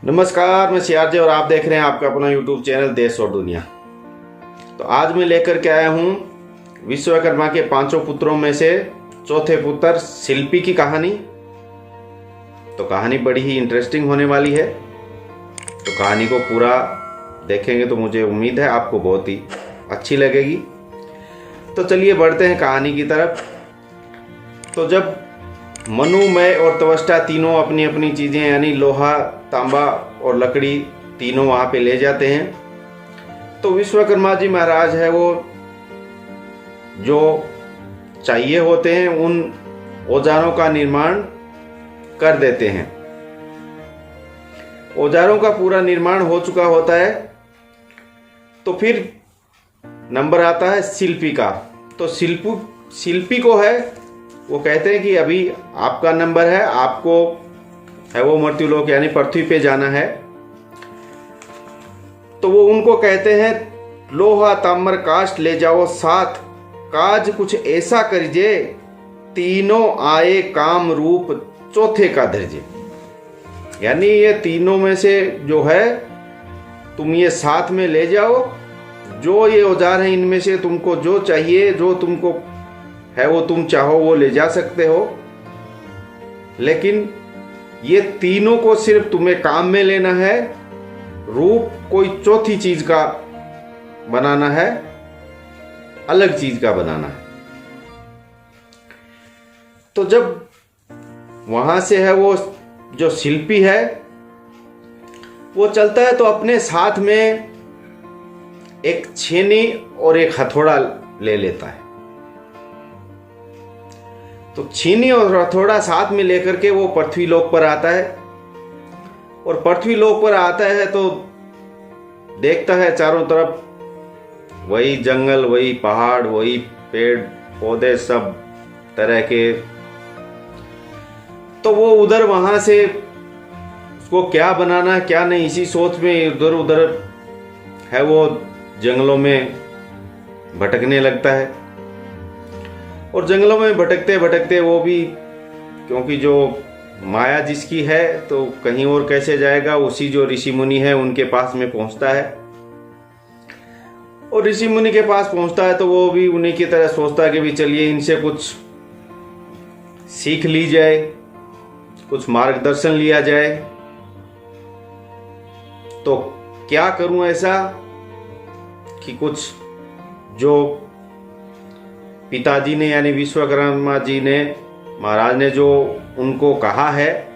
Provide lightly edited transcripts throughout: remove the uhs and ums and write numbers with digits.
नमस्कार, मैं सियारजे और आप देख रहे हैं आपका अपना यूट्यूब चैनल देश और दुनिया। तो आज मैं लेकर के आया हूँ विश्वकर्मा के पांचों पुत्रों में से चौथे पुत्र शिल्पी की कहानी। तो कहानी बड़ी ही इंटरेस्टिंग होने वाली है। तो कहानी को पूरा देखेंगे तो मुझे उम्मीद है आपको बहुत ही अच्छी लगेगी। तो चलिए बढ़ते हैं कहानी की तरफ। तो जब मनु, मैं और त्वष्टा तीनों अपनी अपनी चीज़ें यानी लोहा, तांबा और लकड़ी तीनों वहाँ पे ले जाते हैं, तो विश्वकर्मा जी महाराज है वो जो चाहिए होते हैं उन औजारों का निर्माण कर देते हैं। औजारों का पूरा निर्माण हो चुका होता है तो फिर नंबर आता है शिल्पी का। तो शिल्पी को है वो कहते हैं कि अभी आपका नंबर है, आपको है वो मर्त्युलोक यानी पृथ्वी पे जाना है। तो वो उनको कहते हैं लोहा ताम्र काष्ठ ले जाओ साथ, काज कुछ ऐसा करिजे, तीनों आए काम रूप चौथे का धरजे। यानी ये तीनों में से जो है तुम ये साथ में ले जाओ, जो ये औजार हैं इनमें से तुमको जो चाहिए, जो तुमको है वो तुम चाहो वो ले जा सकते हो, लेकिन ये तीनों को सिर्फ तुम्हें काम में लेना है, रूप कोई चौथी चीज का बनाना है, अलग चीज का बनाना है। तो जब वहां से है वो जो शिल्पी है वो चलता है तो अपने साथ में एक छेनी और एक हथौड़ा ले लेता है। तो छीनी और हथौड़ा साथ में लेकर के वो पृथ्वी लोक पर आता है और पृथ्वी लोक पर आता है तो देखता है चारों तरफ वही जंगल, वही पहाड़, वही पेड़ पौधे सब तरह के। तो वो उधर वहां से उसको क्या बनाना क्या नहीं इसी सोच में इधर उधर है वो जंगलों में भटकने लगता है। और जंगलों में भटकते भटकते वो भी, क्योंकि जो माया जिसकी है तो कहीं और कैसे जाएगा, उसी जो ऋषि मुनि है उनके पास में पहुंचता है। और ऋषि मुनि के पास पहुंचता है तो वो भी उन्हीं की तरह सोचता है कि भी चलिए इनसे कुछ सीख ली जाए, कुछ मार्गदर्शन लिया जाए। तो क्या करूं ऐसा कि कुछ जो पिताजी ने यानी विश्वकर्मा जी ने महाराज ने जो उनको कहा है,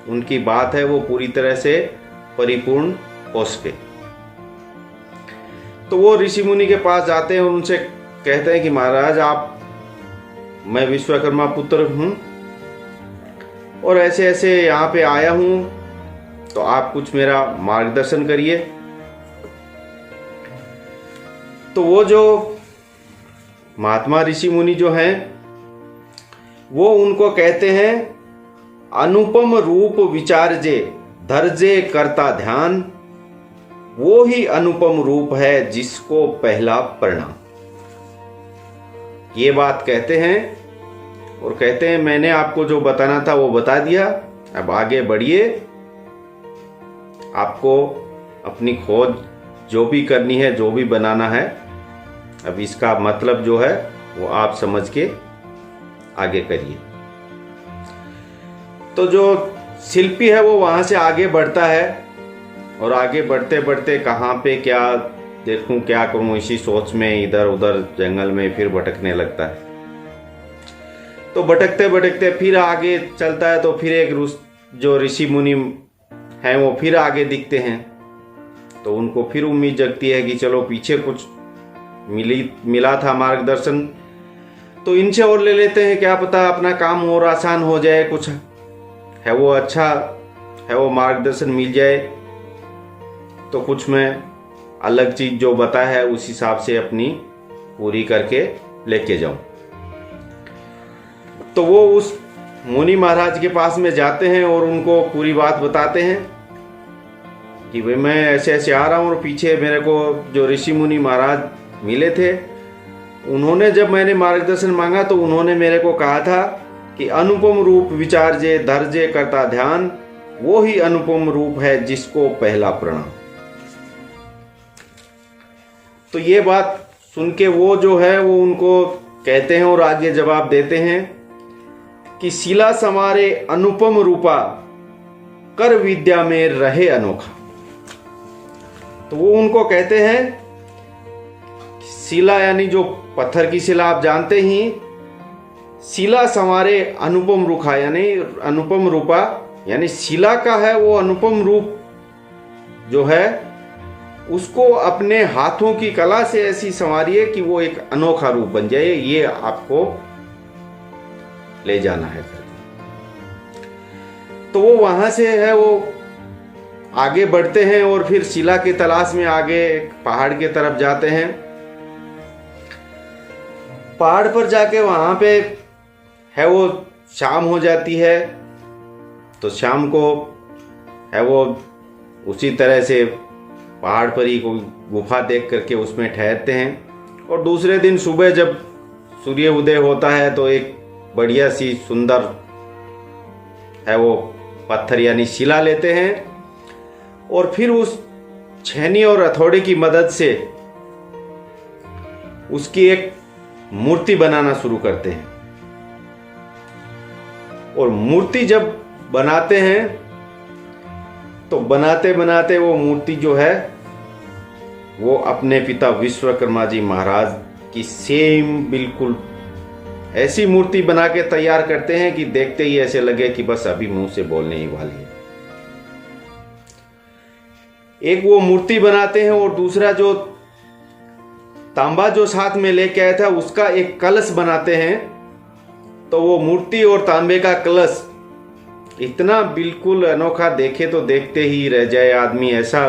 उनकी बात है वो पूरी तरह से परिपूर्ण हो सके। तो वो ऋषि मुनि के पास जाते हैं और उनसे कहते हैं कि महाराज आप, मैं विश्वकर्मा पुत्र हूं और ऐसे ऐसे यहाँ पे आया हूं, तो आप कुछ मेरा मार्गदर्शन करिए। तो वो जो महात्मा ऋषि मुनि जो हैं वो उनको कहते हैं अनुपम रूप विचारजे, धरजे करता ध्यान, वो ही अनुपम रूप है जिसको पहला प्रणाम। ये बात कहते हैं और कहते हैं मैंने आपको जो बताना था वो बता दिया, अब आगे बढ़िए, आपको अपनी खोज जो भी करनी है, जो भी बनाना है, अब इसका मतलब जो है वो आप समझ के आगे करिए। तो जो शिल्पी है वो वहां से आगे बढ़ता है और आगे बढ़ते बढ़ते कहाँ पे क्या देखूं क्या करूं इसी सोच में इधर उधर जंगल में फिर भटकने लगता है। तो भटकते भटकते फिर आगे चलता है तो फिर एक जो ऋषि मुनि हैं वो फिर आगे दिखते हैं। तो उनको फिर उम्मीद जगती है कि चलो पीछे कुछ मिला था मार्गदर्शन, तो इनसे और ले लेते हैं, क्या पता अपना काम और आसान हो जाए, कुछ है वो अच्छा है वो मार्गदर्शन मिल जाए, तो कुछ मैं अलग चीज जो बता है उस हिसाब से अपनी पूरी करके लेके जाऊं। तो वो उस मुनि महाराज के पास में जाते हैं और उनको पूरी बात बताते हैं कि भाई मैं ऐसे ऐसे आ रहा हूं और पीछे मेरे को जो ऋषि मुनि महाराज मिले थे, उन्होंने जब मैंने मार्गदर्शन मांगा तो उन्होंने मेरे को कहा था कि अनुपम रूप विचार जे धर जे करता ध्यान, वो ही अनुपम रूप है जिसको पहला प्रणाम। तो ये बात सुन के वो जो है वो उनको कहते हैं और आगे जवाब देते हैं कि शिला समारे अनुपम रूपा, कर विद्या में रहे अनोखा। तो वो उनको कहते हैं शिला यानी जो पत्थर की शिला आप जानते ही, शिला संवारे अनुपम रूखा यानी अनुपम रूपा, यानी शिला का है वो अनुपम रूप जो है उसको अपने हाथों की कला से ऐसी संवारिए कि वो एक अनोखा रूप बन जाए। ये आपको ले जाना है। तो वो वहां से है वो आगे बढ़ते हैं और फिर शिला की तलाश में आगे पहाड़ की तरफ जाते हैं। पहाड़ पर जाके वहां पे है वो शाम हो जाती है। तो शाम को है वो उसी तरह से पहाड़ पर ही कोई गुफा देख करके उसमें ठहरते हैं। और दूसरे दिन सुबह जब सूर्य उदय होता है तो एक बढ़िया सी सुंदर है वो पत्थर यानी शिला लेते हैं और फिर उस छेनी और हथौड़े की मदद से उसकी एक मूर्ति बनाना शुरू करते हैं। और मूर्ति जब बनाते हैं तो बनाते बनाते वो मूर्ति जो है वो अपने पिता विश्वकर्मा जी महाराज की सेम बिल्कुल ऐसी मूर्ति बना के तैयार करते हैं कि देखते ही ऐसे लगे कि बस अभी मुंह से बोलने ही वाली है। एक वो मूर्ति बनाते हैं और दूसरा जो तांबा जो साथ में लेके आया था उसका एक कलश बनाते हैं। तो वो मूर्ति और तांबे का कलश इतना बिल्कुल अनोखा, देखे तो देखते ही रह जाए आदमी। ऐसा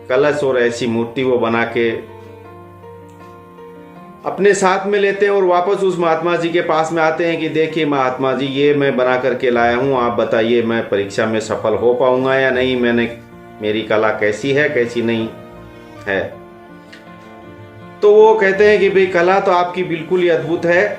कलश और ऐसी मूर्ति वो बना के अपने साथ में लेते हैं और वापस उस महात्मा जी के पास में आते हैं कि देखिए महात्मा जी, ये मैं बना करके लाया हूं, आप बताइए मैं परीक्षा में सफल हो पाऊंगा या नहीं, मेरी कला कैसी है कैसी नहीं है। तो वो कहते हैं कि भाई कला तो आपकी बिल्कुल ही अद्भुत है,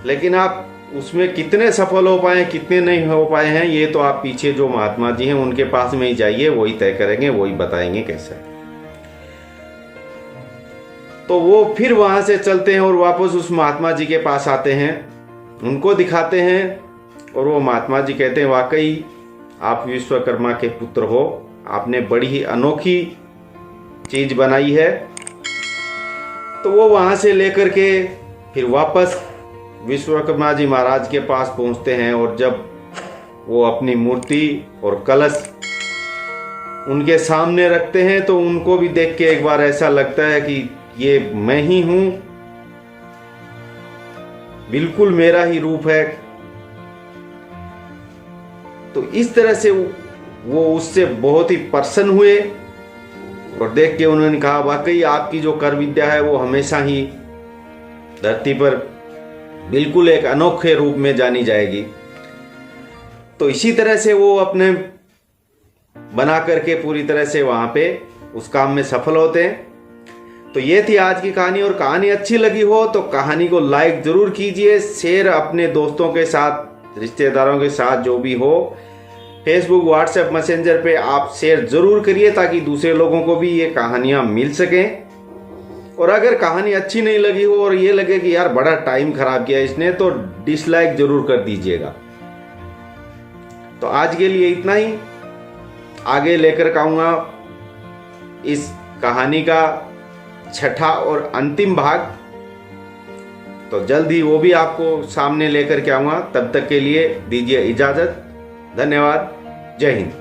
लेकिन आप उसमें कितने सफल हो पाए कितने नहीं हो पाए हैं ये तो आप पीछे जो महात्मा जी हैं उनके पास में ही जाइए, वही तय करेंगे, वही बताएंगे कैसा है। तो वो फिर वहां से चलते हैं और वापस उस महात्मा जी के पास आते हैं, उनको दिखाते हैं और वो महात्मा जी कहते हैं वाकई आप विश्वकर्मा के पुत्र हो, आपने बड़ी ही अनोखी चीज बनाई है। तो वो वहां से लेकर के फिर वापस विश्वकर्मा जी महाराज के पास पहुंचते हैं और जब वो अपनी मूर्ति और कलश उनके सामने रखते हैं तो उनको भी देख के एक बार ऐसा लगता है कि ये मैं ही हूं, बिल्कुल मेरा ही रूप है। तो इस तरह से वो उससे बहुत ही प्रसन्न हुए और देख के उन्होंने कहा वाकई आपकी जो कर विद्या है वो हमेशा ही धरती पर बिल्कुल एक अनोखे रूप में जानी जाएगी। तो इसी तरह से वो अपने बना करके पूरी तरह से वहां पे उस काम में सफल होते हैं। तो ये थी आज की कहानी, और कहानी अच्छी लगी हो तो कहानी को लाइक जरूर कीजिए, शेयर अपने दोस्तों के साथ, रिश्तेदारों के साथ जो भी हो, फेसबुक व्हाट्सएप मैसेंजर पे आप शेयर जरूर करिए ताकि दूसरे लोगों को भी ये कहानियां मिल सकें। और अगर कहानी अच्छी नहीं लगी हो और ये लगे कि यार बड़ा टाइम खराब किया इसने, तो डिसलाइक जरूर कर दीजिएगा। तो आज के लिए इतना ही, आगे लेकर आऊंगा इस कहानी का छठा और अंतिम भाग, तो जल्द ही वो भी आपको सामने लेकर के आऊंगा। तब तक के लिए दीजिए इजाजत। धन्यवाद। जय हिंद।